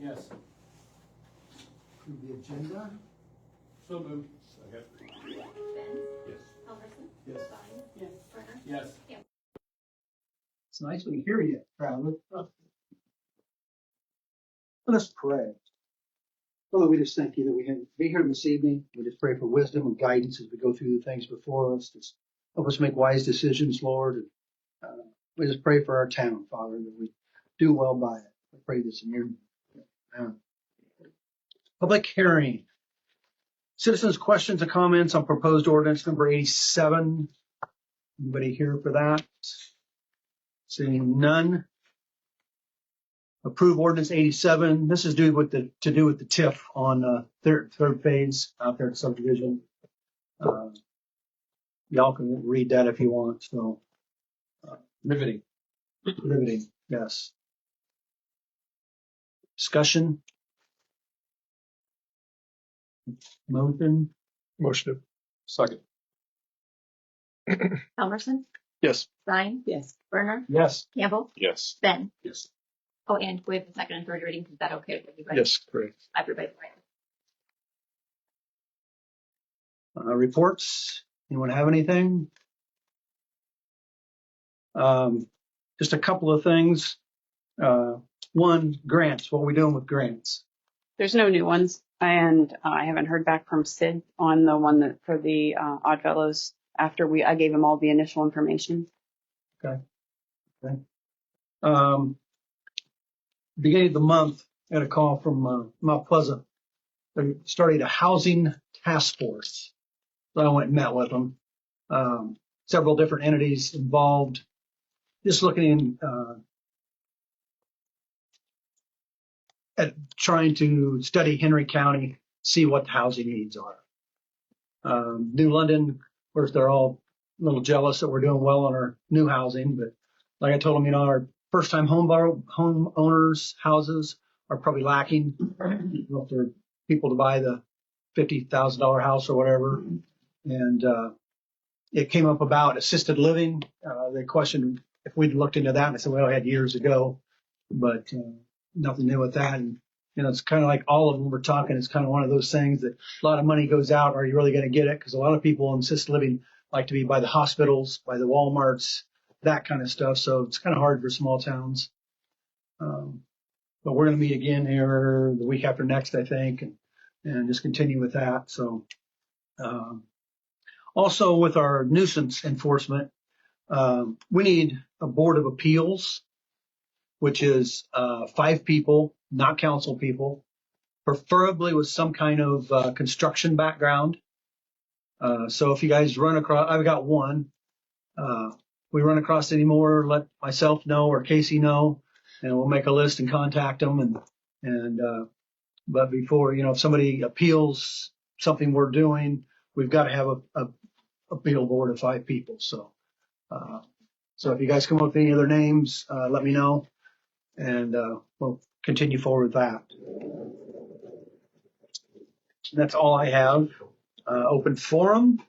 Yes. Approve the agenda. So moved. Second. Benz? Yes. Helmerson? Yes. Stein? Yes. Turner? Yes. Campbell? It's nice we can hear you, Travis. Let us pray. Father, we just thank you that we can be here this evening. We just pray for wisdom and guidance as we go through the things before us. Just help us make wise decisions, Lord. And, we just pray for our town, Father, that we do well by it. We pray this in your name. Public hearing. Citizens' questions and comments on proposed ordinance number 87. Anybody here for that? Seeing none. Approve ordinance 87. This is to do with the TIF on third phase out there at subdivision. Y'all can read that if you want. So Riveting. riveting, yes. Discussion. Motion. Motion. Second. Helmerson? Yes. Stein? Yes. Turner? Yes. Campbell? Yes. Ben? Yes. Oh, and we have the second and third reading. Is that okay with everybody? Yes, correct. Everybody, right? Reports. Anyone have anything? Just a couple of things. One, grants. What are we doing with grants? There's no new ones, and I haven't heard back from Sid on the one that for the Oddfellows after I gave him all the initial information. Okay. Beginning of the month, I had a call from Mount Pleasant. They started a housing task force. So I went and met with them. Several different entities involved. Just looking at trying to study Henry County, see what the housing needs are. New London, of course, they're all a little jealous that we're doing well on our new housing, but like I told them, our first-time home owners' houses are probably lacking. If they're people to buy the $50,000 house or whatever, and it came up about assisted living. They questioned if we'd looked into that, and I said, well, I had years ago, but nothing new with that. And it's kind of like all of them were talking. It's kind of one of those things that a lot of money goes out. Are you really going to get it? Because a lot of people in assisted living like to be by the hospitals, by the Walmarts, that kind of stuff. So it's kind of hard for small towns. But we're going to meet again here the week after next, I think, and just continue with that. So also with our nuisance enforcement, we need a board of appeals, which is 5 people, not council people, preferably with some kind of construction background. So if you guys run across, I've got one. We run across any more, let myself know or Casey know, and we'll make a list and contact them. But before, if somebody appeals something we're doing, we've got to have a appeal board of 5 people. So if you guys come up with any other names, let me know, and we'll continue forward with that. That's all I have. Open forum.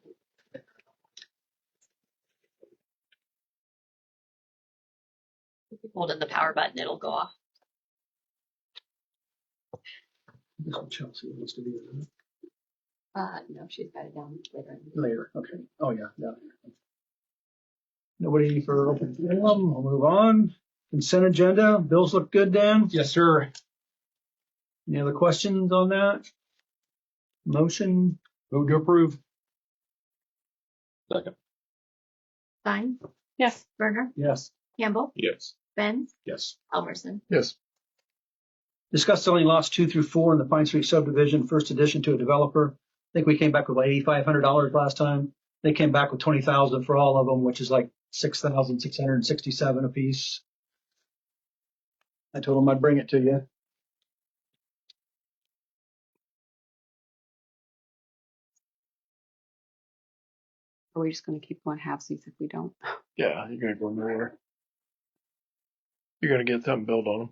If you hold in the power button, it'll go off. This one Chelsea wants to be in. No, she's got it down later. Later. Okay. Oh, yeah. Nobody for open forum. We'll move on. Consent agenda. Bills look good, Dan? Yes, sir. Any other questions on that? Motion? Move to approve. Second. Stein? Yes. Turner? Yes. Campbell? Yes. Ben? Yes. Helmerson? Yes. Discuss selling lots 2 through 4 in the Pine Street subdivision, first edition to a developer. I think we came back with like $8,500 last time. They came back with $20,000 for all of them, which is like $6,667 a piece. I told them I'd bring it to you. Are we just going to keep going halfsies if we don't? Yeah, you're gonna go nowhere. You're gonna get something built on them.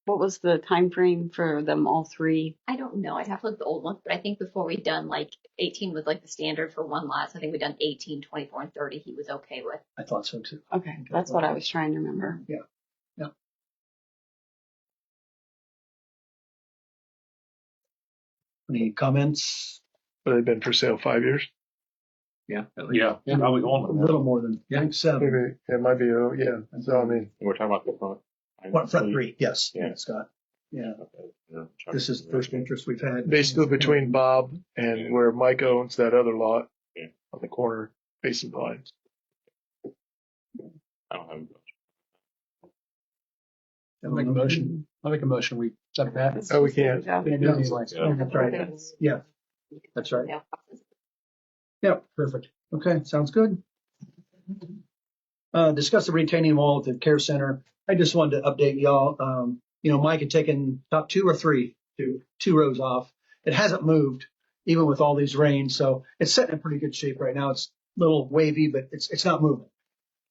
What was the time frame for them all 3? I don't know. I'd have to look at the old ones, but I think before we'd done 18 was the standard for one lot. So I think we'd done 18, 24, and 30 he was okay with. I thought so too. Okay, that's what I was trying to remember. Yeah. Any comments? But they've been for sale 5 years. Yeah, probably A on. little more than, I think 7. Maybe it might be. Yeah. So I mean, We're talking about the front. What, front 3? Yes. Yeah. Scott. Yeah. Okay, yeah, This is the first interest we've had. basically between Bob and where Mike owns that other lot Yeah. on the corner facing Pines. I don't have. I'll make a motion. I'll make a motion. We accept that. Oh, we can't. Can't do these lines. Yeah. That's right. Yeah, that's right. Yeah. Yep, perfect. Okay, sounds good. Discuss the retaining wall at the care center. I just wanted to update y'all. Mike had taken top 2 or 3, 2 rows off. It hasn't moved even with all these rains, so it's set in pretty good shape right now. It's a little wavy, but it's not moving.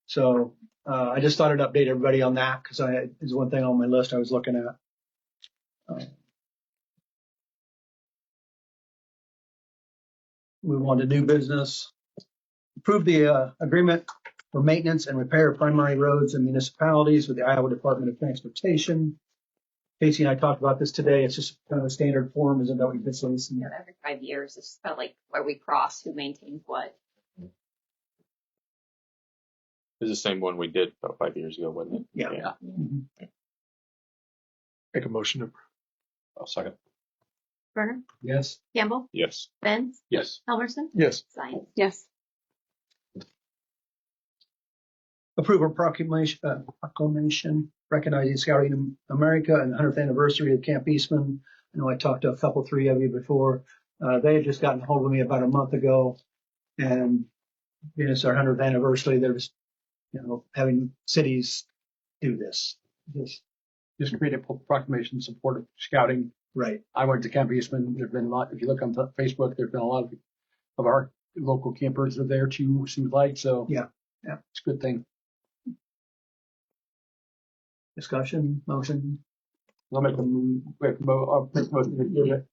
So I just thought I'd update everybody on that because it's one thing on my list I was looking at. Move on to new business. Approve the agreement for maintenance and repair of primary roads and municipalities with the Iowa Department of Transportation. Casey and I talked about this today. It's just kind of a standard form, isn't that what you've been saying? Every 5 years, it's about like where we cross, who maintains what. It's the same one we did about 5 years ago, wasn't it? Yeah. Mhm. Make a motion to approve. I'll second. Werner, Yes. Campbell, Yes. Benz, Yes. Helmerson, Yes. Science. Yes. Approve a proclamation recognizing Scouting America and the 100th anniversary of Camp Eastman. I know I talked to a couple, 3 of you before. They had just gotten a hold of me about a month ago, and it's our 100th anniversary. They're just, having cities do this. Just create a proclamation in support of scouting. Right. I went to Camp Eastman. There's been a lot. If you look on Facebook, there's been a lot of our local campers are there too. Seems like so. Yeah. It's a good thing. Discussion, motion. I'll make a motion to do it.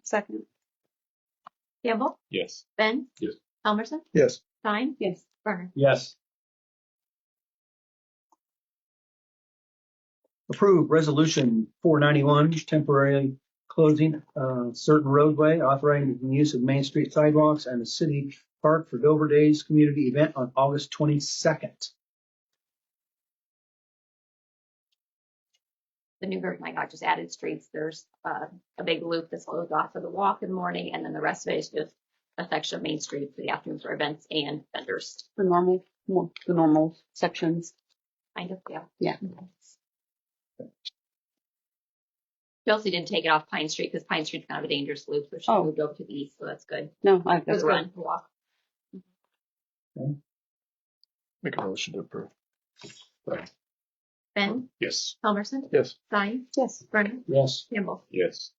Second. Campbell, Yes. Benz, Yes. Helmerson, Yes. Science, Yes. Werner. Yes. Approve resolution 491, temporarily closing certain roadway, authorizing the use of Main Street sidewalks and the city park for Dover Days community event on August 22nd. The new version I got just added streets. There's a big loop that's closed off for the walk in the morning, and then the rest of it is just a section of Main Street for the afternoon for events and vendors. The normal sections. Kind of, yeah. Yeah. Chelsea didn't take it off Pine Street because Pine Street's kind of a dangerous loop, so she Oh. moved over to the east, so that's good. No, It was that's a good. run, a walk. Make a motion to approve. Ben, Yes. Helmerson, Yes. Science, Yes. Werner, Yes. Campbell. Yes.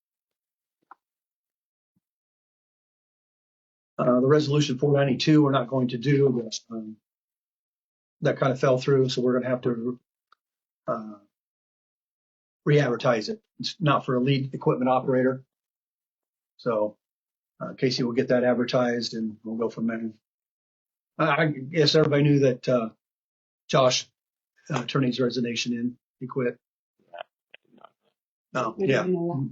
The resolution 492, we're not going to do. That kind of fell through, so we're going to have to re-advertise it. It's not for a lead equipment operator. So Casey will get that advertised and we'll go from there. I guess everybody knew that Josh turned his resignation in. He quit. No, We yeah, didn't know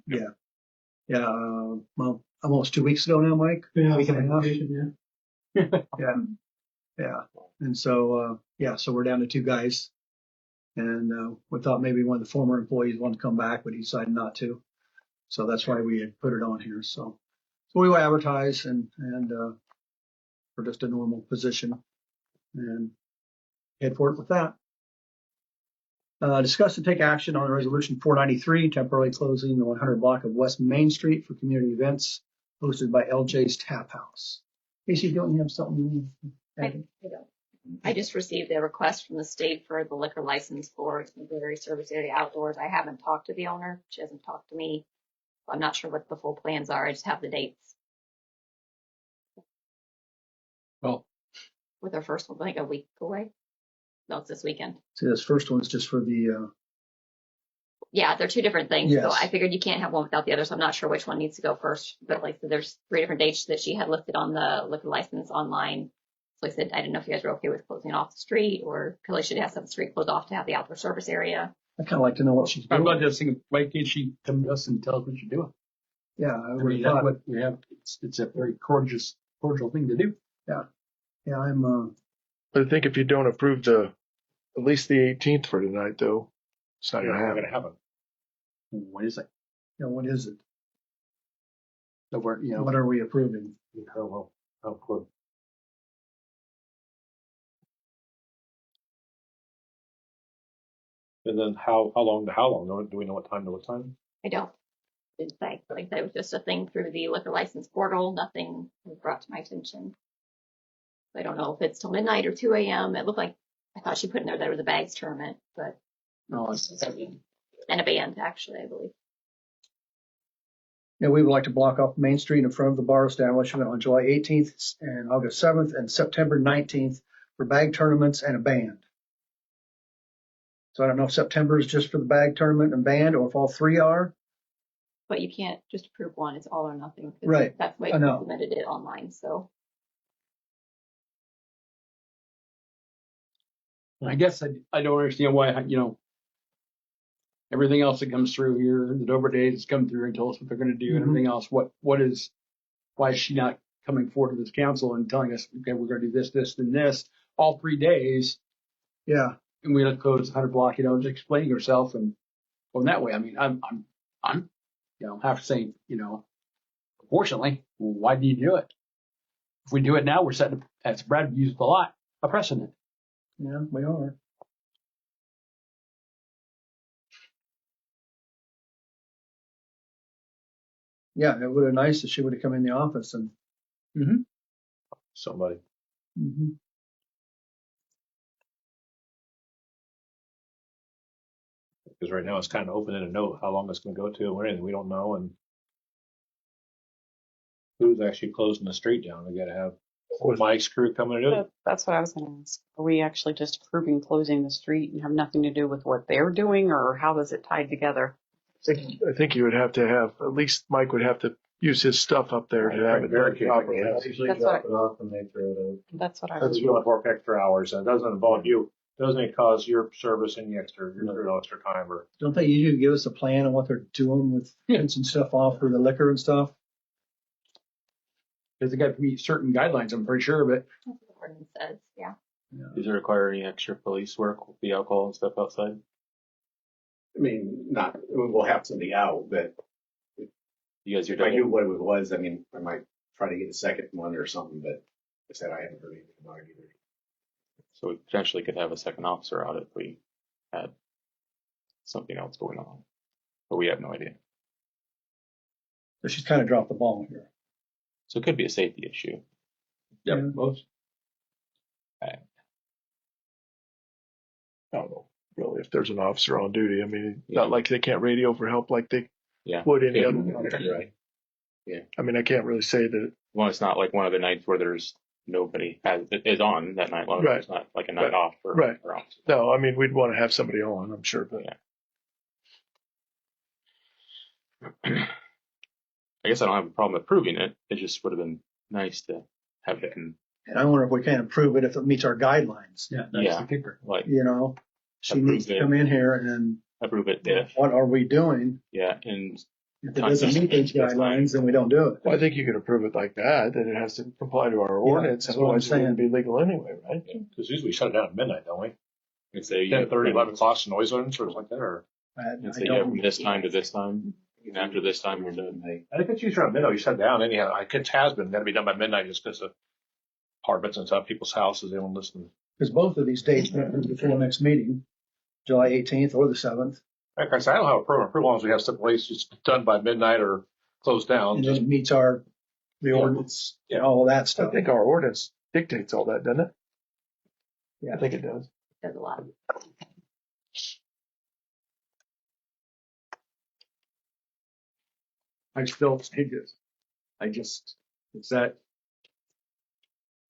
that. yeah. Well, almost 2 weeks ago now, Mike. Week and a half. Yeah. And so, so we're down to 2 guys. And we thought maybe one of the former employees wanted to come back, but he decided not to. So that's why we had put it on here. So we will advertise and for just a normal position and head for it with that. Discuss and take action on resolution 493, temporarily closing the 100 block of West Main Street for community events hosted by LJ's Tap House. Casey, don't you have something? I don't. I just received a request from the state for the liquor license for Missouri Service Area Outdoors. I haven't talked to the owner. She hasn't talked to me. I'm not sure what the full plans are. I just have the dates. Well, With our first one, like a week away. No, it's this weekend. See, this first one's just for the, Yeah, they're 2 different things. So Yes. I figured you can't have one without the other. So I'm not sure which one needs to go first. But like, so there's 3 different dates that she had listed on the liquor license online. So I said, I didn't know if you guys were okay with closing off the street or because I should have some street closed off to have the outdoor service area. I kind of like to know what she's I'm doing. glad to sing. Why can't she come to us and tell us what you're doing? Yeah, I mean, that's what we have. It's a very cordial thing to do. yeah, I'm, But I think if you don't approve at least the 18th for tonight, though, it's not You're gonna not happen. gonna have it. What is it? what is it? So we're, What are we approving? how close? And then how long to how long? Do we know what time to what time? I don't. Didn't say. Like that was just a thing through the liquor license portal. Nothing was brought to my attention. I don't know if it's till midnight or 2 a.m. It looked like I thought she put in there that it was a bags tournament, but No, and a band actually, I believe. Yeah, we would like to block off Main Street in front of the bar establishment on July 18th and August 7th and September 19th for bag tournaments and a band. So I don't know if September is just for the bag tournament and band or if all three are. But you can't just approve one. It's all or nothing. 'Cause Right. That's the way I know. I submitted it online. So I guess I don't understand why, everything else that comes through here, the Dover Days has come through and told us what they're going to do and Mhm. everything else. Why is she not coming forward to this council and telling us, okay, we're going to do this, this, and this all 3 days, Yeah. and we're going to close 100 block, just explaining herself and going that way. I mean, I'm, have to say, proportionally, why do you do it? If we do it now, we're setting, as Brad used a lot, a precedent. Yeah, we are. Yeah, it would have been nice if she would have come in the office and. Somebody. Mhm. Because right now it's kind of open and know how long it's going to go to or anything. We don't know. And who's actually closing the street down? We got to have Mike's crew coming to do it. That's what I was going to ask. Are we actually just approving closing the street and have nothing to do with what they're doing, or how is it tied together? I think you would have to have, at least Mike would have to use his stuff up there to have it done properly. Usually That's drop what- it off and they throw it out. That's what I That's was. you want to work extra hours. And it doesn't involve you. Doesn't cause your service any extra, your extra time or. Don't they usually give us a plan on what they're doing with fencing stuff off for the liquor and stuff? Because they got to meet certain guidelines, I'm pretty sure of it. that's what the ordinance says. Yeah. Does it require any extra police work with the alcohol and stuff outside? I mean, we'll have somebody out, but You guys are if I knew double. what it was, I mean, I might try to get a second one or something, but like I said, I haven't heard anything about it either. So we potentially could have a second officer out if we had something else going on. But we have no idea. So she's kind of dropped the ball here. So it could be a safety issue. Yeah, Yeah. most. I don't know, really, if there's an officer on duty. I mean, not like they can't radio for help like they Yeah. would any Yeah. other. Right. I mean, I can't really say that. Well, it's not like one of the nights where there's nobody is on that night. Long. Right. It's not like a night Right. off for Right. for officers. No, I mean, we'd want to have somebody on, I'm sure, but I guess I don't have a problem approving it. It just would have been nice to have it in, And I wonder if we can approve it if it meets our guidelines. Yeah, that's Yeah. the kicker. like She needs to come in here and approve it if what are we doing? and If it doesn't meet those guidelines, then we don't do it. well, I think you could approve it like that it has to comply to our ordinance. that's what I'm Otherwise, it wouldn't be legal anyway, right? because usually we shut it down at midnight, don't we? And say 10:30, 11 o'clock noise ordinance or something like that, or I say yeah, don't- from this time to this time, and after this time you're done. They- I think it's usually around midnight. You shut down anyhow. I it has been got to be done by midnight just because of apartments and stuff, people's houses. They don't listen. Because both of these dates are before the next meeting, July 18th or the 7th. Like I said, I don't have a problem for as long as we have stipulations done by midnight or closed down. And then Just it meets the ordinance and all of that I stuff. think our ordinance dictates all that, doesn't it? Yeah. I think it does. There's a lot of I still say this. It's that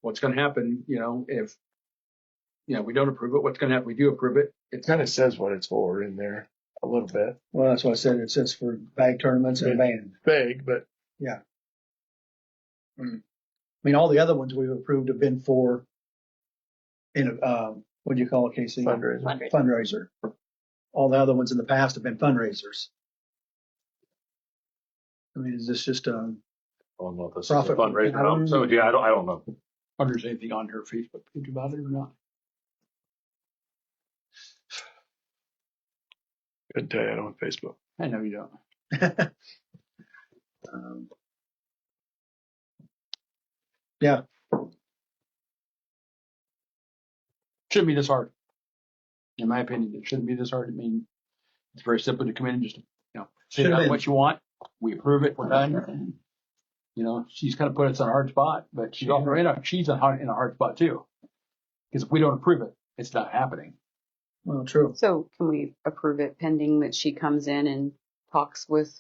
what's going to happen, if, we don't approve it, what's going to happen? We do approve it. It kind of says what it's for in there a little bit. Well, that's what I said. It says for bag tournaments and band. Vague, but I mean, all the other ones we've approved have been for, what do you call it, Casey? fundraising. fundraising. Fundraiser. All the other ones in the past have been fundraisers. I mean, is this just a, I don't know if this is Profit a fundraiser. from- So yeah, I don't know. Wonder if there's anything on her Facebook page about it or not. Couldn't tell you, I don't have Facebook. I know you don't. um, yeah, Shouldn't be this hard. In my opinion, it shouldn't be this hard. I mean, it's very simple to come in and just, say Should've out been. what you want. We approve it. We're done. She's kind of put us in a hard spot, but she's also she's in a hard spot too. Because if we don't approve it, it's not happening. well, true. So can we approve it pending that she comes in and talks with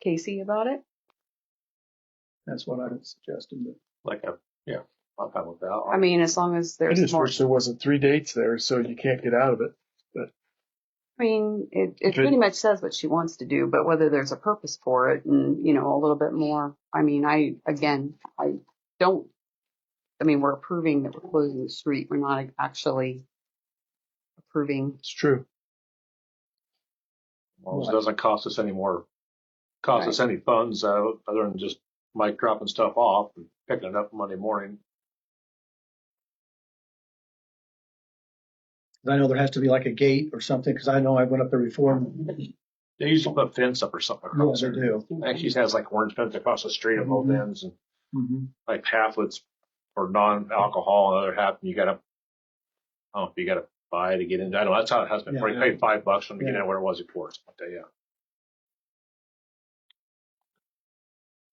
Casey about it? That's what I was suggesting. But I'm fine with that. I mean, as long as I there's just more. wish there wasn't 3 dates there, so you can't get out of it. I mean, it If it- pretty much says what she wants to do, but whether there's a purpose for it and, a little bit more. I mean, we're approving that we're closing the street. We're not actually approving. It's true. Well, it doesn't cost us any any funds other than just Mike dropping stuff off and picking it up Monday morning. I know there has to be like a gate or something, because I know I went up there before. They usually put a fence up or something across Yeah, they there. do. Actually, it has like orange fence across the street at both Mhm. ends, and Mm-hmm. like half of it's for non-alcohol, and the other half you gotta buy to get in. I don't know. That's how it has been. Yeah, You paid $5 for them to get Yeah. in where it was before. Something like that, yeah.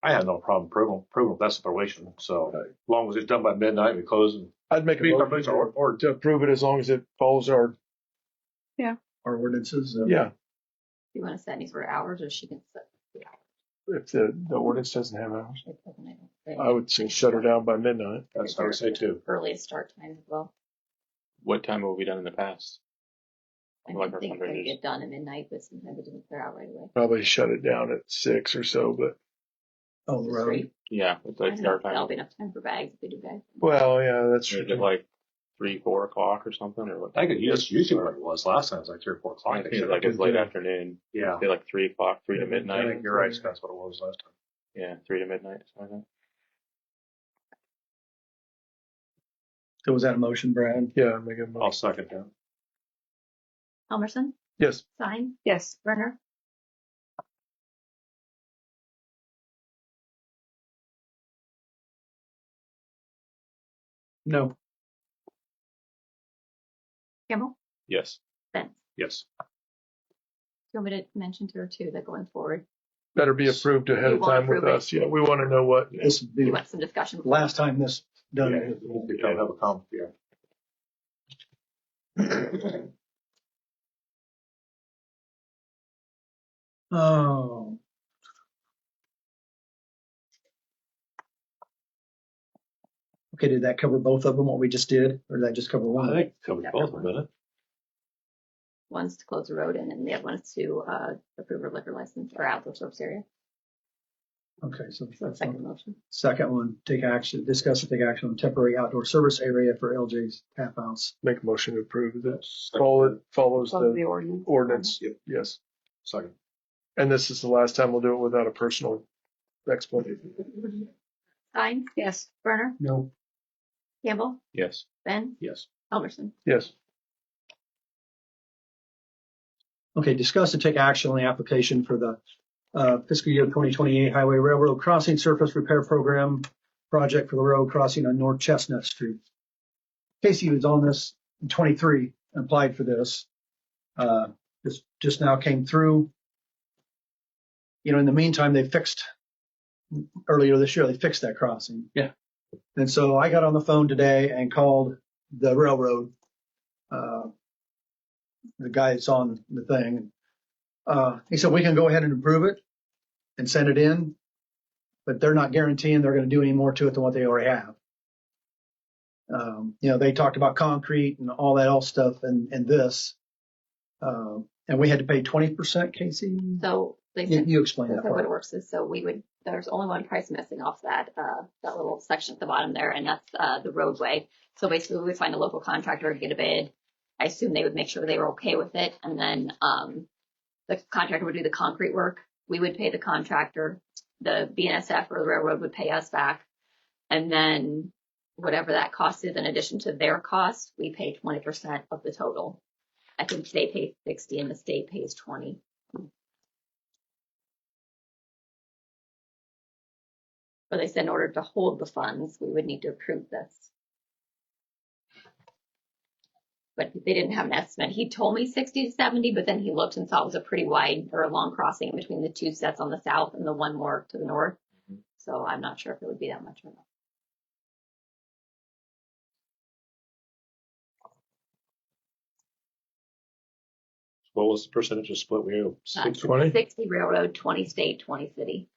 I had no problem proving that's the probation. So as long as it's done by midnight, we close and I'd make a Be- motion or to approve it as long as it follows our, Our ordinances. yeah. You want to set any sort of hours, or she can set the hours? If the ordinance doesn't have hours, It doesn't, I don't think. I would say shut her down by midnight. that's what I would say too. Earliest start time as well. What time have we done in the past? I Like don't our think they fundraisers. get done at midnight, but sometimes it doesn't clear out right away. Probably shut it down at 6 or so, but Oh, the road. Street. Yeah, it's I like don't know our if That'll time. be enough time for bags if they do bags. well, yeah, that's Is true. it like 3, 4 o'clock or something, or what? I think that's usually what it was last time. It was like 3 or 4 o'clock. I think it's late afternoon. Yeah. Say like 3 o'clock, 3 to I midnight. think you're right. That's what it was last time. Yeah, 3 to midnight. Something like So was that a motion, Brad? Yeah, make a I'll motion. second that. Helmerson, Yes. Stein, Yes. Werner, No. Campbell, yes. Benz. Yes. You want me to mention to her too that going forward, Better be approved ahead You of wanna time with approve it? us. Yeah, we want to know what. This would be you the want some discussion? last time this done. Yeah. We don't have a comment. Yeah. Oh. Okay, did that cover both of them, what we just did, or did that just cover one? I think it covers both of them, didn't it? One's to close the road in, and the other one is to approve her liquor license or outdoor service area. Okay, so So that's second one. motion. Second one, discuss and take action on temporary outdoor service area for LJ's Tap House. Make a motion to approve that. Follows Close the the ordinance. ordinance. Yes. Second. And this is the last time we'll do it without a personal explanation. Stein, Yes. Werner, No. Campbell, Yes. Ben, Yes. Helmerson. Yes. Okay, discuss and take action on the application for the fiscal year 2028 Highway Railroad Crossing Surface Repair Program project for the road crossing on North Chestnut Street. Casey was on this in 23, applied for this. This just now came through. In the meantime, earlier this year, they fixed that crossing. Yeah. And so I got on the phone today and called the railroad, the guy that's on the thing. He said, we can go ahead and approve it and send it in, but they're not guaranteeing they're going to do any more to it than what they already have. They talked about concrete and all that else stuff and this. And we had to pay 20%, Casey? So they You, said, you explain that so what part. it works is, so there's only one price missing off that little section at the bottom there, and that's the roadway. So basically we would find a local contractor, get a bid. I assume they would make sure they were okay with it, and then the contractor would do the concrete work. We would pay the contractor. the BNSF or the railroad would pay us back. And then whatever that cost is in addition to their cost, we pay 20% of the total. I think they pay 60 and the state pays 20. But they said in order to hold the funds, we would need to approve this. But they didn't have an estimate. He told me 60 to 70, but then he looked and saw it was a pretty wide or a long crossing in between the two sets on the south and the one more to the north. So I'm not sure if it would be that much or not. What was the percentage of split we owe? 20? 60 railroad, 20 state, 20 city.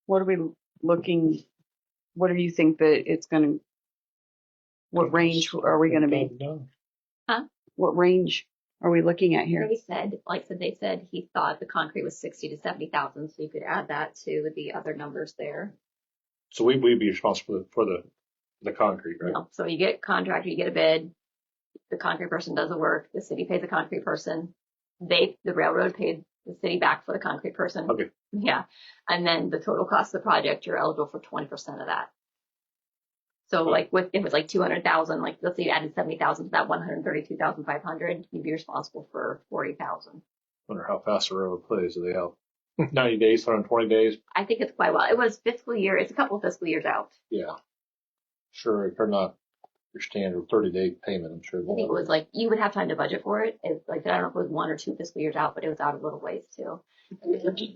What are we looking, what do you think that it's going to, what range are we going to be? Huh? What range are we looking at here? They said, they said he thought the concrete was 60 to 70,000, so you could add that to the other numbers there. So we'd be responsible for the concrete, right? No, so you get a contractor, you get a bid, the concrete person does the work, the city pays the concrete person, the railroad paid the city back for the concrete person. Okay. Yeah, and then the total cost of the project, you're eligible for 20% of that. So like if it was like 200,000, like let's say you added 70,000 to that 132,500, you'd be responsible for 40,000. Wonder how fast the railroad plays. Do they have 90 days, 120 days? I think it's quite well. It was fiscal year. It's a couple of fiscal years out. Yeah. Sure, they're not your standard 30-day payment. I'm sure. I think it was like you would have time to budget for it. It's like I don't know if it was 1 or 2 fiscal years out, but it was out a little ways too.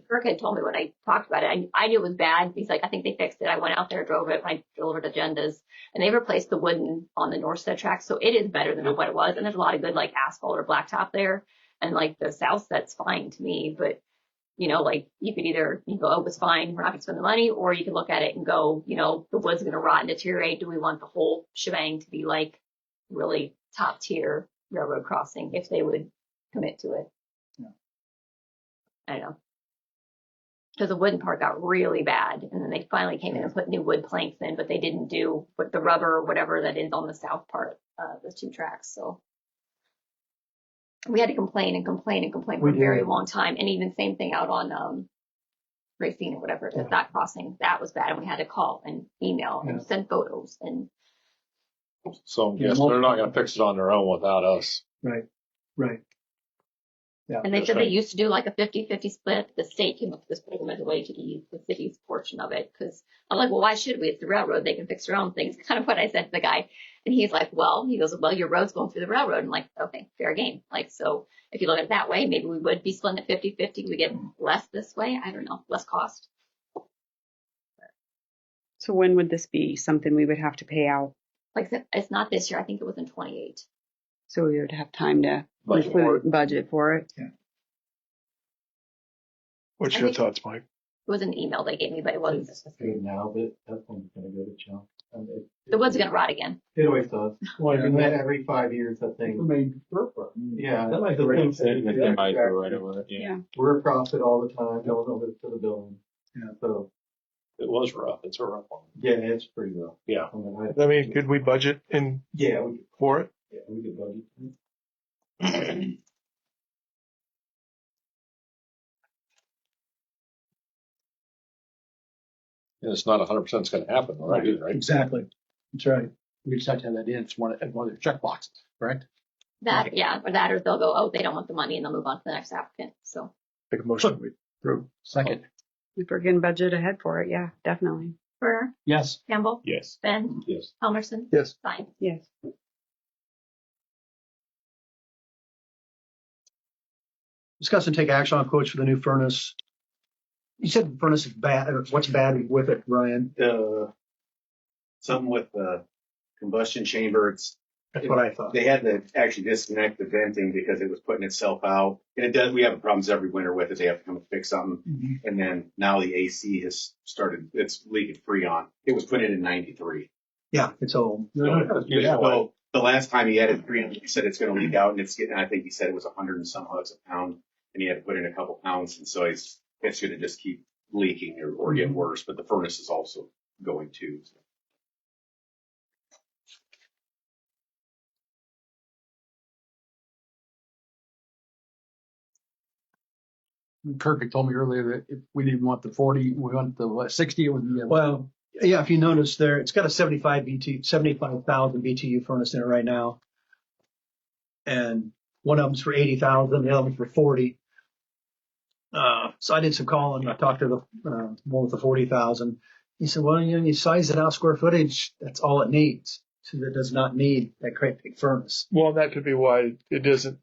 Kirk had told me when I talked about it, I knew it was bad. He's like, I think they fixed it. I went out there, drove it, I delivered agendas, and they replaced the wooden on the north set track, so it is better than what it was. And there's a lot of good like asphalt or blacktop there, and like the south set's fine to me, but. You know, like you could either you go, oh, it's fine, we're not going to spend the money, or you can look at it and go, you know, the wood's going to rot and deteriorate. Do we want the whole shebang to be like really top tier railroad crossing if they would commit to it? Yeah. I don't know. Because the wooden part got really bad, and then they finally came in and put new wood planks in, but they didn't do with the rubber or whatever that is on the south part, the 2 tracks. So. We had to complain and complain and complain for a very long time. And even same thing out on Racine or whatever it is, that crossing, that was bad. And we had to call and email and send photos. And So I'm guessing they're not going to fix it on their own without us. Right. Yeah. they said they used to do like a 50-50 split. The state came up with this program as a way to use the city's portion of it. Because I'm like, well, why should we? It's the railroad. They can fix their own things. Kind of what I said to the guy. And he's like, well, your road's going through the railroad. I'm like, okay, fair game. Like, so if you look at it that way, maybe we would be splitting it 50-50. We get less this way. I don't know, less cost. So when would this be something we would have to pay out? Like I said, it's not this year. I think it was in 28. So we would have time to budget for it. Yeah. What's I your think- thoughts, Mike? It was an email they gave me, but it wasn't. Good now, but that one's gonna go to junk. The wood's going to rot again. It always does. Well, And then every 5 years, that thing. Yeah. That might be right. They might go right over it. Yeah. We're a profit all the time, going over to the building. Yeah. So, It was rough. It's a rough one. yeah, it's pretty rough. Yeah. I mean, could we budget Yeah, we could, for it? we could budget. And it's not 100% it's going to happen, right? Either, right? Exactly. That's right. We just have to have that in. It's one of their check boxes, correct? That, yeah, or that, or they'll go, oh, they don't want the money, and they'll move on to the next applicant. So Make a motion. We approve. Second. If we're getting budget ahead for it, yeah, definitely. Turner, Yes. Campbell, Yes. Ben, Yes. Helmerson, Yes. fine. Yes. Discuss and take action on quotes for the new furnace. You said the furnace is bad. What's bad with it, Ryan? Something with the combustion chamber. That's what I thought. They had to actually disconnect the venting because it was putting itself out. And it does, we have problems every winter with it. They have to come and fix something. Mhm. And then now the AC has started, it's leaking freon. It was put in 93. Yeah, it's old. Well, the last time he added freon, he said it's going to leak out, and it's getting, I think he said it was 100 and some bucks a pound, and he had to put in a couple pounds. And so it's going to just keep leaking or get worse, but the furnace is also going too. So. Kirk had told me earlier that if we didn't want the 40, we want the 60, it would be. Well, yeah, if you notice there, it's got a 75,000 BTU furnace in it right now. And one of them's for 80,000, the other one's for 40. So I did some calling. I talked to the one with the 40,000. He said, well, you size it out square footage. That's all it needs. So it does not need that great big furnace. Well, that could be why it doesn't,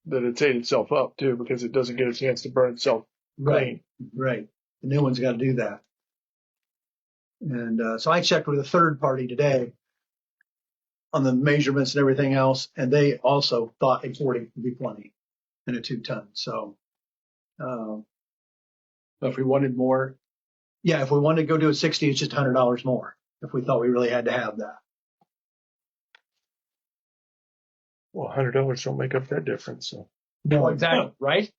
that it's ate itself up too, because it doesn't get a chance to burn itself clean. Right. The new one's got to do that. And so I checked with a third party today on the measurements and everything else, and they also thought a 40 would be plenty in a 2-ton. So, If we wanted more, yeah, if we wanted to go do a 60, it's just $100 more if we thought we really had to have that. Well, $100 don't make up that difference. So No, exactly, right?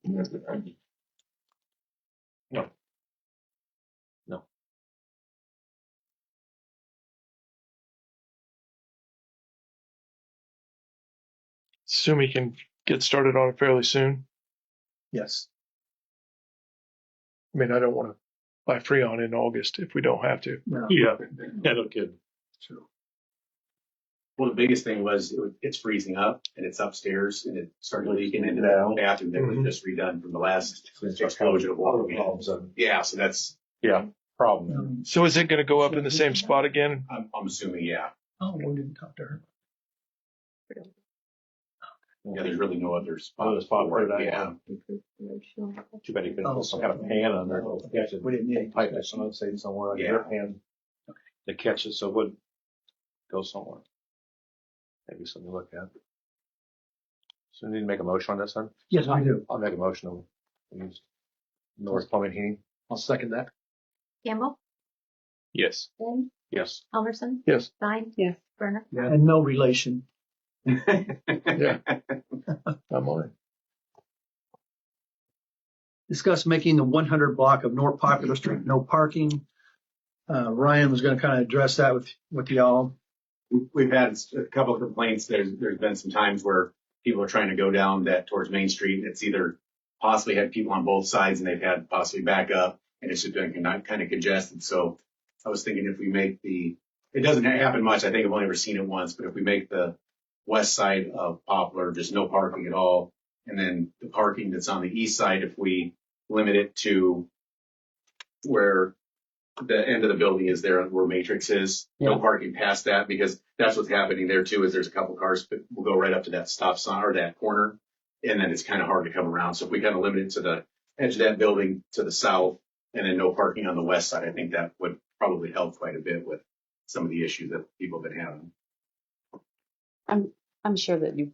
assume we can get started on it fairly soon. Yes. I mean, I don't want to buy Freon in August if we don't have to. No. Yeah, no kidding. True. Well, the biggest thing was it's freezing up and it's upstairs and it started leaking into that bathroom that was just redone from the last explosion of water we had. Yeah, so that's, Yeah, problem. So is it going to go up in the same spot again? I'm assuming, yeah. Oh, we didn't talk to her. Yeah, there's really no other spot. Other spot for it, for that, yeah. Too bad you couldn't put some kind of pan on there. to catch it. We didn't need Pipe it, someone say somewhere, like Yeah. your pan to catch it so it would go somewhere. Maybe something to look at. So we need to make a motion on this then? Yes, I do. I'll make a motion to use North Plumbing Heating. I'll second that. Campbell, Yes. Ben, Yes. Almerson, Yes. Stein, Yes. Brenner. And no relation. Yeah. I'm on it. Discuss making the 100 block of North Popular Street no parking. Ryan was going to kind of address that with y'all. We've had a couple of complaints. There's been some times where people are trying to go down that towards Main Street. And it's either possibly had people on both sides and they've had possibly back up and it's just been kind of congested. So I was thinking if we make it doesn't happen much. I think I've only ever seen it once, but if we make the west side of Poplar, just no parking at all. And then the parking that's on the east side, if we limit it to where the end of the building is there where Matrix is, no parking past that, because that's what's happening there too, is there's a couple cars that will go right up to that stop sign or that corner. And then it's kind of hard to come around. So if we kind of limit it to the edge of that building to the south and then no parking on the west side, I think that would probably help quite a bit with some of the issues that people have been having. I'm sure that you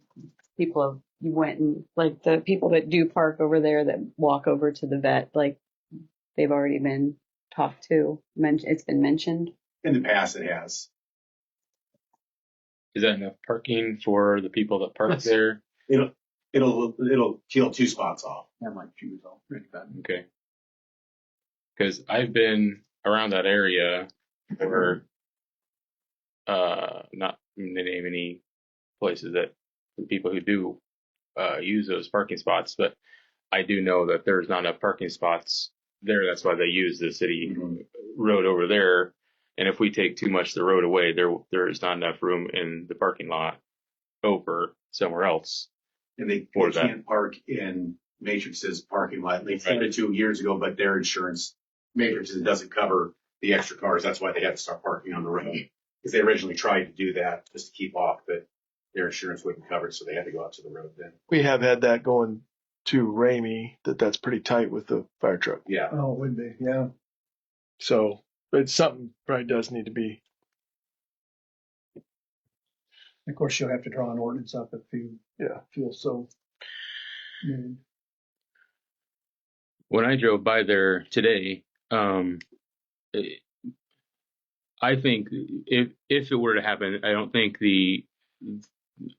went and like the people that do park over there that walk over to the vet, like they've already been talked to. It's been mentioned. In the past, it has. Is that enough parking for the people that park there? It'll kill 2 spots off. That might choose all. Okay. Because I've been around that area where, not to name any places that the people who do use those parking spots, but I do know that there's not enough parking spots there. That's why they use the city road over there. And if we take too much of the road away, there is not enough room in the parking lot over somewhere else. And they For that. can't park in Matrix's parking lot. They tried it 2 years ago, but their insurance, Matrix's, doesn't cover the extra cars. That's why they had to start parking on the road. Because they originally tried to do that just to keep off, but their insurance wouldn't cover it, so they had to go out to the road then. We have had that going to Ramey, that's pretty tight with the fire truck. Yeah. Oh, it would be. Yeah. So it's something probably does need to be. Of course, you'll have to draw an ordinance up if you feel so. When I drove by there today, I think if it were to happen, I don't think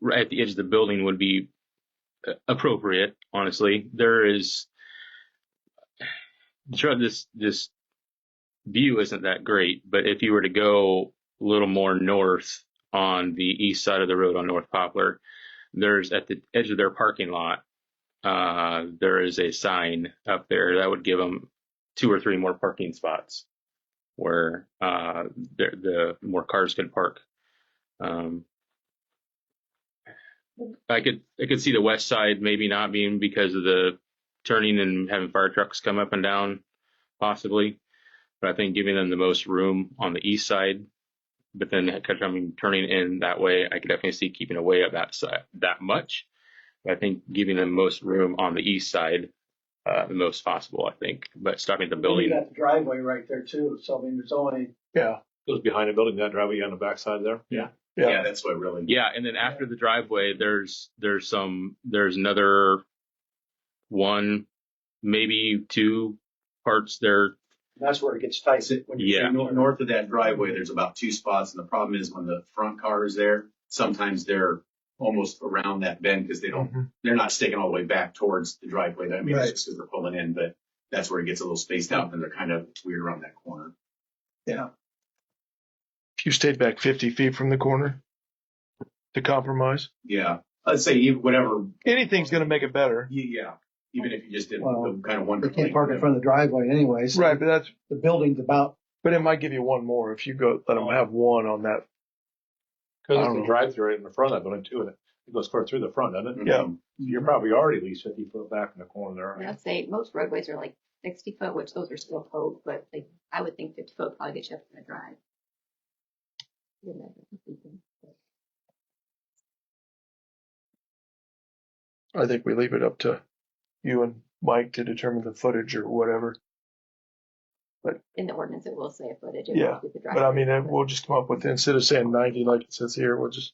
right at the edge of the building would be appropriate. Honestly, there is this view isn't that great, but if you were to go a little more north on the east side of the road on North Poplar, there's at the edge of their parking lot, there is a sign up there that would give them 2 or 3 more parking spots where the more cars could park. I could see the west side maybe not being because of the turning and having fire trucks come up and down, possibly. But I think giving them the most room on the east side, but then turning in that way, I could definitely see keeping away of that side that much. But I think giving them most room on the east side, the most possible, I think. But stopping the You building. got the driveway right there too, so I mean, there's only, Yeah. Goes behind the building, that driveway on the backside there. Yeah. Yeah, that's what really. Yeah, and then after the driveway, there's another 1, maybe 2 parts there. that's where it gets tight. When you Yeah. say north of that driveway, there's about 2 spots, and the problem is when the front car is there, sometimes they're almost around that bend because they're not sticking all the way back towards the driveway. I mean, Right. it's just because they're pulling in, but that's where it gets a little spaced out, and they're kind of weird around that corner. Yeah. If you stayed back 50 feet from the corner to compromise, Yeah, let's say even whatever. anything's going to make it better. Yeah, even if you just did Well, the kind of one. They can't park in front of the driveway anyways. Right, but The building's about, it might give you 1 more if you go let them have 1 on that. I Because don't it's a know. drive-through right in the front of that building too, and it goes clear through the front, doesn't it? Yeah. You're probably already at least 50 foot back in the corner there. aren't you? I'd say most roadways are like 60 foot, which those are still code, but I would think 50 foot probably gets you up in the drive. I think we leave it up to you and Mike to determine the footage or whatever. In the ordinance, it will say a footage. It Yeah, won't be the But I driveway. mean, we'll just come up with, instead of saying 90 like it says here, we'll just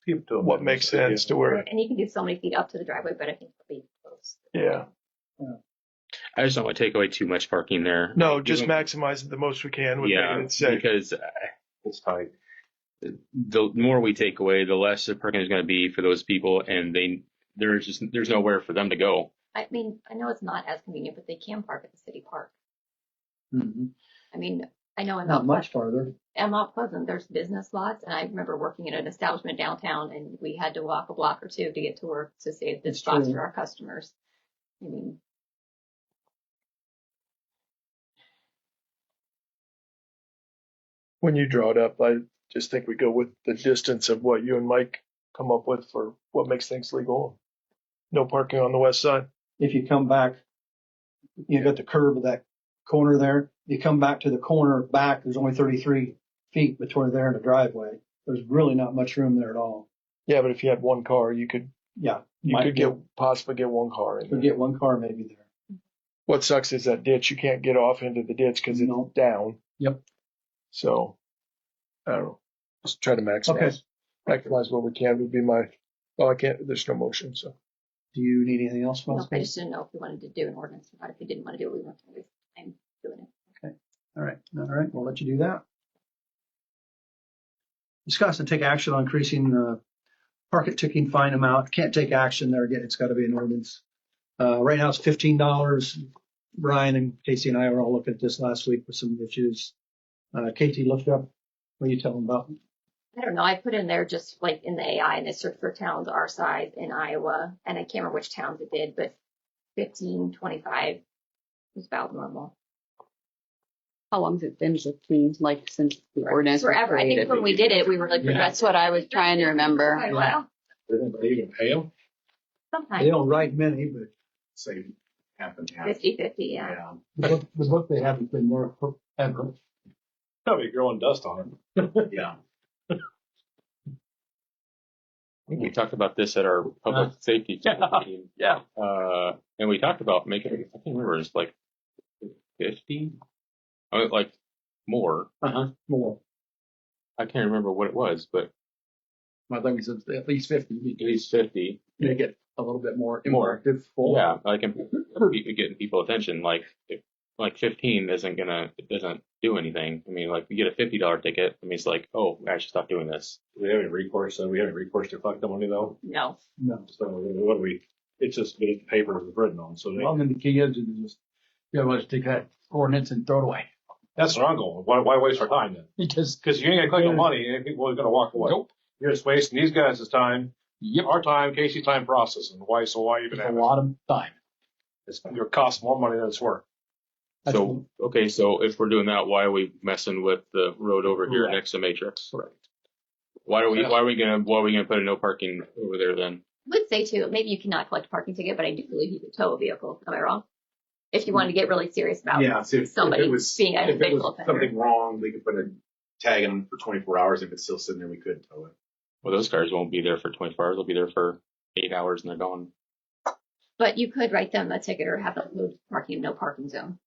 Keep it to a what minimum, makes so, yeah. sense to where, And you can do so many feet up to the driveway, but I think it'll be close. yeah. I just don't want to take away too much parking there. No, just maximize it the most we can with Yeah, making it safe. because It's tight. the more we take away, the less the parking is going to be for those people, and there's nowhere for them to go. I mean, I know it's not as convenient, but they can park at the city park. Mhm. I mean, I know in not Mount much farther. Pleasant, there's business lots, and I remember working at an establishment downtown, and we had to walk a block or 2 to get to work to save the That's spots true. for our customers. I mean, When you draw it up, I just think we go with the distance of what you and Mike come up with for what makes things legal. No parking on the west side. If you come back, you got the curve of that corner there. You come back to the corner back, there's only 33 feet between there and the driveway. There's really not much room there at all. Yeah, but if you had 1 car, you could Yeah. might possibly get 1 car in Could there. get 1 car maybe there. What sucks is that ditch. You can't get off into the ditch because it's No. down. Yep. So, I don't know. Just try to maximize. Okay. Maximize what we can would be my, well, I can't, there's no motion, so. Do you need anything else, no, I Musgrave? just didn't know if we wanted to do an ordinance or not. If we didn't want to do it, we weren't going to waste time doing it. All right, we'll let you do that. Discuss and take action on increasing the parking ticking fine amount. Can't take action there again. It's got to be an ordinance. Right now it's $15. Brian and Casey and I were all looking at this last week with some issues. Katie looked up. What are you telling about? I don't know. I put in there just like in the AI and they searched for towns our size in Iowa. And I can't remember which towns it did, but 15, 25 was about normal. How long's it been like since the ordinance was Forever. I think created? when we did it, we were like, That's what I was trying to remember. Quite a while. They even pay them? They Sometimes don't write many, but Say half and half. 50-50, yeah. the book they haven't been there forever. Probably growing dust on it. Yeah. I think we talked about this at our public safety meeting. Yeah. And we talked about making, I can't remember, it's like 50? I mean, like more. More. I can't remember what it was, but I think it's at least 50. at least 50. Make it a little bit more More. interactive. Yeah, like getting people attention. Like, if, like 15 it doesn't do anything. I mean, like you get a $50 ticket. I mean, it's like, oh, I should stop doing this. Do we have any recourse? We have any recourse to collect the money though? No. No. So what do we? It's just the paper is written on. So Well, then the key is just, you know, let's take that ordinance and throw it away. that's where I'm going. Why waste our time then? Because Because you ain't gonna collect the money, and people are gonna walk away. Nope. You're just wasting these guys' time Yep. Our time, Casey's time processing. Why? So why even It's a have it? lot of time. It's your cost more money than it's worth. So, okay, so if we're doing that, why are we messing with the road over here Right. next to Matrix? Right. Why are we Yeah. why are we gonna put a no parking over there then? I would say too, maybe you cannot collect a parking ticket, but I do believe you could tow a vehicle. Am I wrong? If you wanted to get really serious about Yeah, so if somebody it was, being an if it individual was offender. something wrong, we could put a tag on them for 24 hours. If it's still sitting there, we could tow it. Well, those cars won't be there for 24 hours. They'll be there for 8 hours and they're gone. But you could write them a ticket or have them move parking, no parking zone.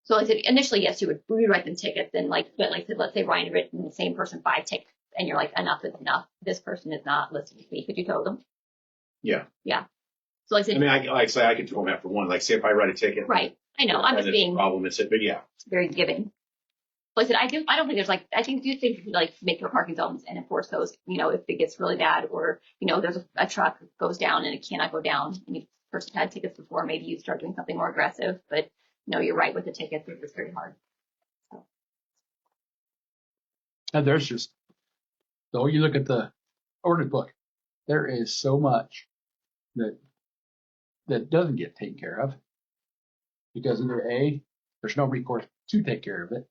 So like I said, initially, yes, we would write them tickets, and but like I said, let's say Ryan had written the same person 5 tickets, and you're like, enough is enough. This person is not listening to me. Could you tow them? Yeah. So like I said, I mean, I say I could tow them after one. Like, say if I write a ticket. right. I know. I'm and just it's a being problem. It's it, but yeah. very giving. Like I said, I don't think there's I think you think make your parking zones and enforce those, if it gets really bad or, there's a truck that goes down and it cannot go down. And the person had tickets before, maybe you start doing something more aggressive, but no, you're right with the tickets. It's very hard. So. And there's just, so you look at the ordinance book, there is so much that doesn't get taken care of. Because either A, there's no recourse to take care of it.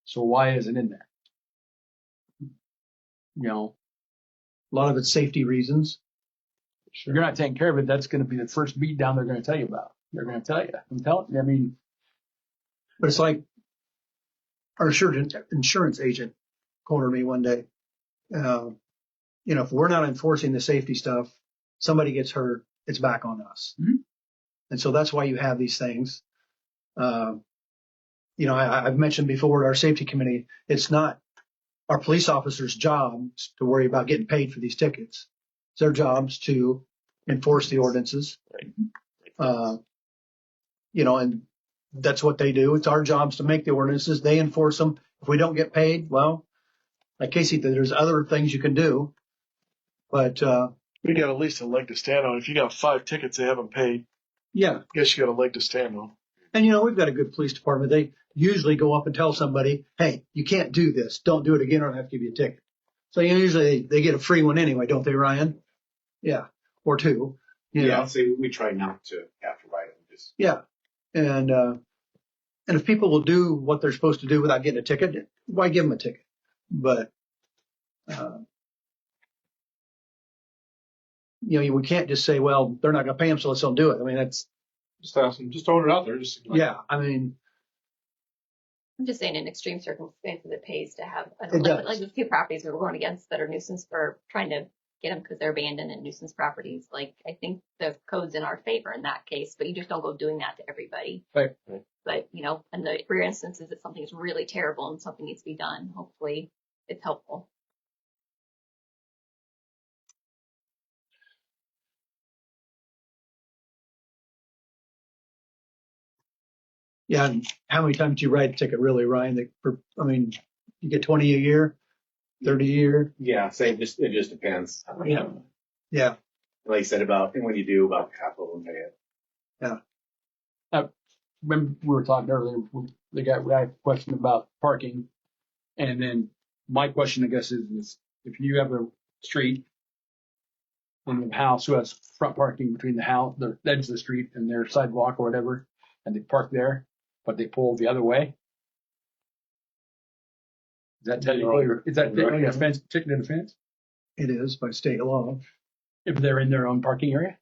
So why is it in there? A lot of it's safety reasons. If you're not taking care of it, that's going to be the first beat down they're going to tell you about. They're going to tell you. I'm telling you, I mean, But it's like our insurance agent cornered me one day. If we're not enforcing the safety stuff, somebody gets hurt, it's back on us. Mhm. And so that's why you have these things. I've mentioned before at our safety committee, it's not our police officers' jobs to worry about getting paid for these tickets. It's their jobs to enforce the ordinances. Right. And that's what they do. It's our jobs to make the ordinances. They enforce them. If we don't get paid, well, like Casey said, there's other things you can do. But We got at least a leg to stand on. If you got 5 tickets they haven't paid, yeah, I guess you got a leg to stand on. and we've got a good police department. They usually go up and tell somebody, "Hey, you can't do this. Don't do it again, or I'll have to give you a ticket." So usually they get a free one anyway, don't they, Ryan? Yeah, or 2. Yeah. So we try not to have to write them. Just Yeah, and if people will do what they're supposed to do without getting a ticket, why give them a ticket? But we can't just say, "Well, they're not going to pay them, so let's don't do it." I mean, that's Just ask them, just throwing it out there. Just yeah. I mean, I'm just saying in extreme circumstances, it pays to have, It does. like the 2 properties we're going against that are nuisance for trying to get them because they're abandoned and nuisance properties. Like, I think the code's in our favor in that case, but you just don't go doing that to everybody. Right. But, in the rare instances that something is really terrible and something needs to be done, hopefully it's helpful. yeah. And how many times do you write a ticket, really, Ryan? You get 20 a year, 30 a year. yeah. Say it just depends. Yeah. Yeah. Like you said and when you do about half of them pay it. remember we were talking earlier, we had a question about parking. And then my question, I guess, is if you have a street and the house who has front parking between the house, the edge of the street and their sidewalk or whatever, and they park there, but they pull the other way. Is that technically a fence, ticketed offense? It is by state law. If they're in their own parking area?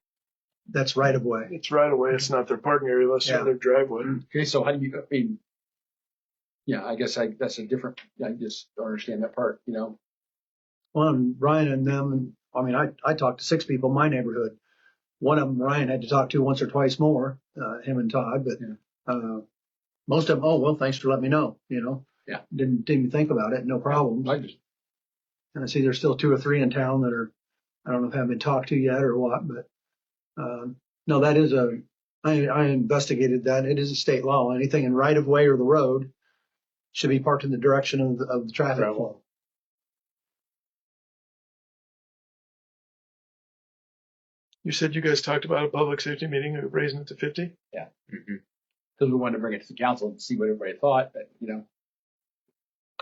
That's right of way. It's right away. It's not their parking area unless it's Yeah. their driveway. Okay, so how do you, yeah, I guess that's a different, I just don't understand that part, Well, and Ryan and them, I talked to 6 people in my neighborhood. One of them, Ryan had to talk to once or twice more, him and Todd, but, most of them, oh, well, thanks for letting me know, Yeah. Didn't even think about it. No problems. And I see there's still 2 or 3 in town that are, I don't know if haven't been talked to yet or what, but, no, that is I investigated that. It is a state law. Anything in right of way or the road should be parked in the direction of the traffic flow. You said you guys talked about a public safety meeting of raising it to 50? Because we wanted to bring it to the council and see what everybody thought, but,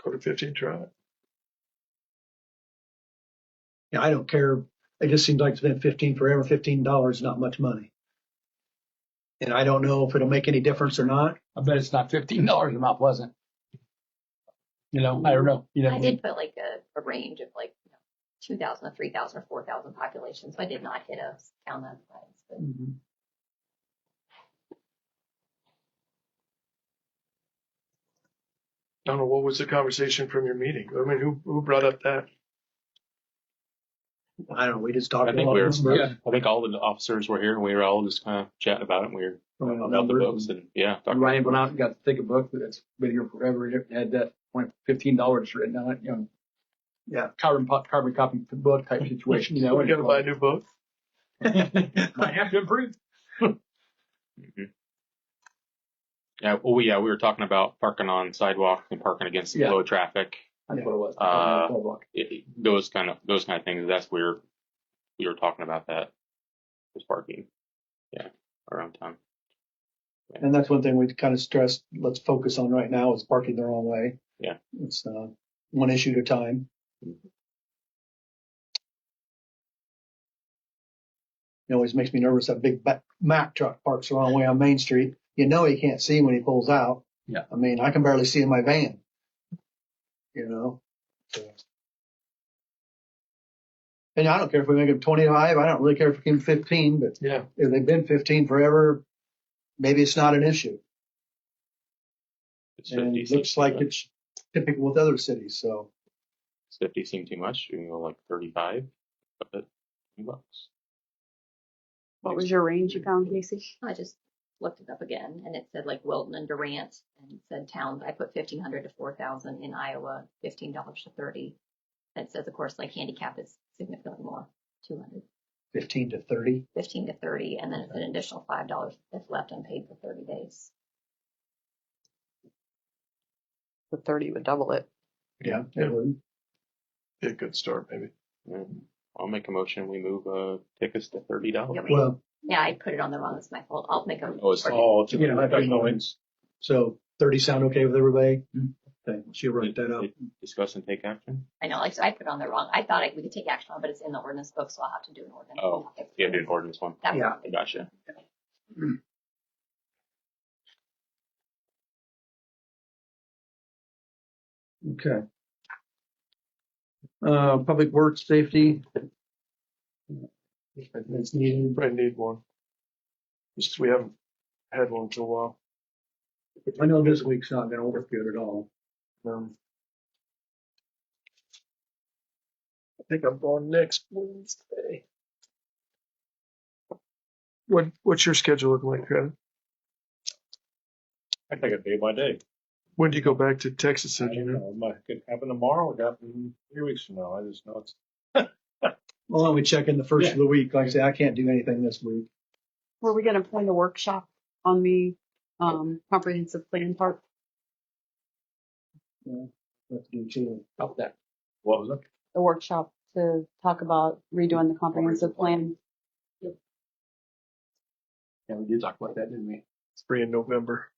Go to 50 and try it. Yeah, I don't care. It just seems like it's been 15 forever. $15 is not much money. And I don't know if it'll make any difference or not. I bet it's not $15 in Mount Pleasant. You know, I don't know. You know, I did put like a range of like 2,000 to 3,000 or 4,000 population, so I did not hit a count that size. But I don't know, what was the conversation from your meeting? I mean, who brought up that? I don't know. We just talked I think about we were. numbers. I think all the officers were here, and we were all just kind of chatting about it. And we were Talking talking about the numbers books, and yeah, talking Ryan went out and got to take a book that's been here forever. It had that $15 written on it. You know, Yeah. carbon copy book type situation. You know, We gotta buy a new book. might have to improve. Yeah, we were talking about parking on sidewalk and parking against the Yeah. flow of traffic. That's what it was. Those kind of things. That's where we were talking about that. Was parking, around town. And that's one thing we kind of stressed, let's focus on right now is parking the wrong way. Yeah. It's one issue at a time. It always makes me nervous that big Mack truck parks the wrong way on Main Street. You know he can't see when he pulls out. Yeah. I mean, I can barely see in my van. You know? So. And I don't care if we make them 25. I don't really care if we give them 15, but Yeah. if they've been 15 forever, maybe it's not an issue. It's And 50 it looks like it's typical with other cities. So 50 seem too much. You can go like 35, but $20. What was your range you found, Casey? I just looked it up again, and it said like Wilton and Durant, and it said towns. I put 1,500 to 4,000 in Iowa, $15 to 30. And it says, of course, like handicap is significantly more, 200, 15 to 30. 15 to 30, and then it's an additional $5 that's left unpaid for 30 days. The 30 would double it. Yeah. Yeah. It would. Be a good start, maybe. Yeah. I'll make a motion. We move tickets to $30. Yeah, Well, Yeah, I put it on the wrong. It's my fault. I'll make a. Oh, it's Oh, Yeah, I think no wins. So 30 sound okay with everybody? Okay, she'll write that up. Discuss and take action. I know, like, so I put it on the wrong. I thought we could take action on, it, but it's in the ordinance book, so I'll have to do an ordinance. Oh, yeah, do an ordinance one. That Yeah. I gotcha. Okay. Public works safety. It's needed. Probably need one. Just 'cause we haven't had one for a while. I know this week's not gonna work good at all. I think I'm going next Wednesday. What's your schedule looking like, Kevin? I take it day by day. When do you go back to Texas? I Did you don't know? know. It might could happen tomorrow. It could happen 3 weeks from now. I just know it's. Well, why don't we check in the first of the week? Like I say, I can't do anything this week. Were we going to plan a workshop on the comprehensive plan part? Let's do two. About that. What was it? The workshop to talk about redoing the comprehensive plan? Yeah, we did talk about that, didn't we? It's free in November.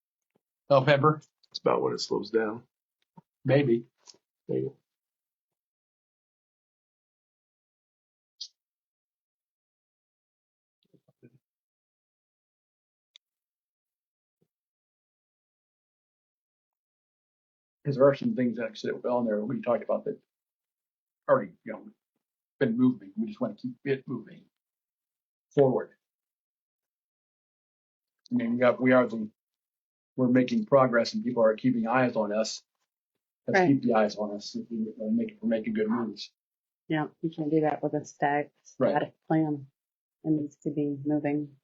November, It's about when it slows down. maybe. Maybe. Because there are some things that actually on there we talked about that already, been moving. We just want to keep it moving forward. I mean, we're making progress and people are keeping eyes on us. Let's Right. keep the eyes on us. We're making good moves. Yeah, you can't do that with a static plan. It needs to be moving,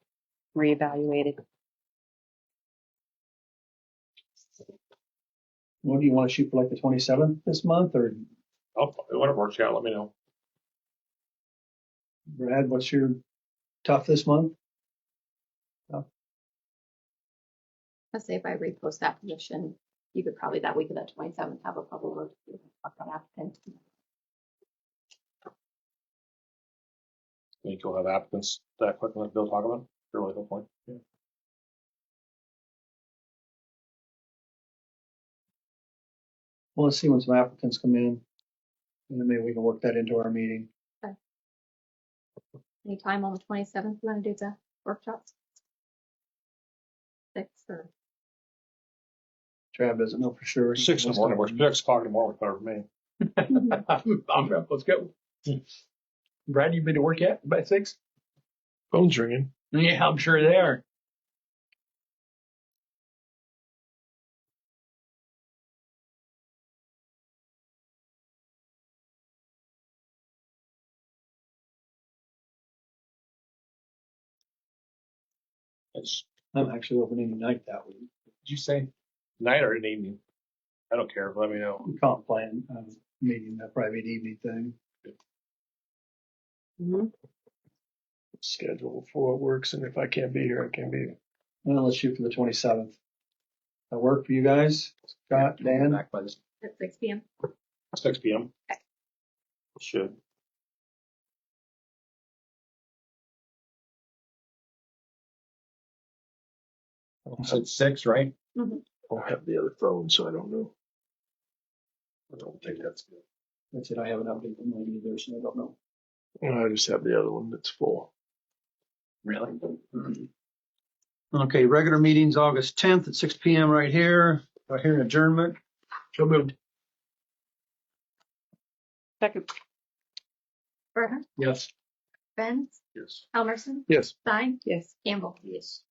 reevaluated. What do you want to shoot for, like the 27th this month, or When it works out, let me know. Brad? What's your tough this month? Let's say if I repost that position, you could probably that week of that 27th have a couple of talk about applicants. Think you'll have applicants that quick like Bill talk about? Really good point. Yeah. Well, let's see when some applicants come in, and then maybe we can work that into our meeting. Okay. Any time on the 27th, you want to do the workshops? 6 or Trav doesn't know for sure. 6 in the morning, works. 6 o'clock in the morning, better for me. I'm up. Let's go. Brad, you been to work yet? By 6? Phone's ringing. Yeah, I'm sure they are. It's, I'm actually opening tonight that week. did you say night or an evening? I don't care. Let me know. Comp plan meeting, a private evening thing. Schedule before it works, and if I can't be here, I can't be here. Well, let's shoot for the 27th. That work for you guys? Scott, Dan? Back by this. at 6 p.m. 6 p.m. Should. You said 6, right? I don't have the other phone, so I don't know. I don't think that's good. That's it. I haven't updated mine either, so I don't know. I just have the other one that's full. Really? Okay, regular meetings August 10th at 6 p.m. right here. I hear an adjournment. So moved. Second. Berger, Yes. Benz, Yes. Elmerson, Yes. Stein, Yes. Campbell. Yes.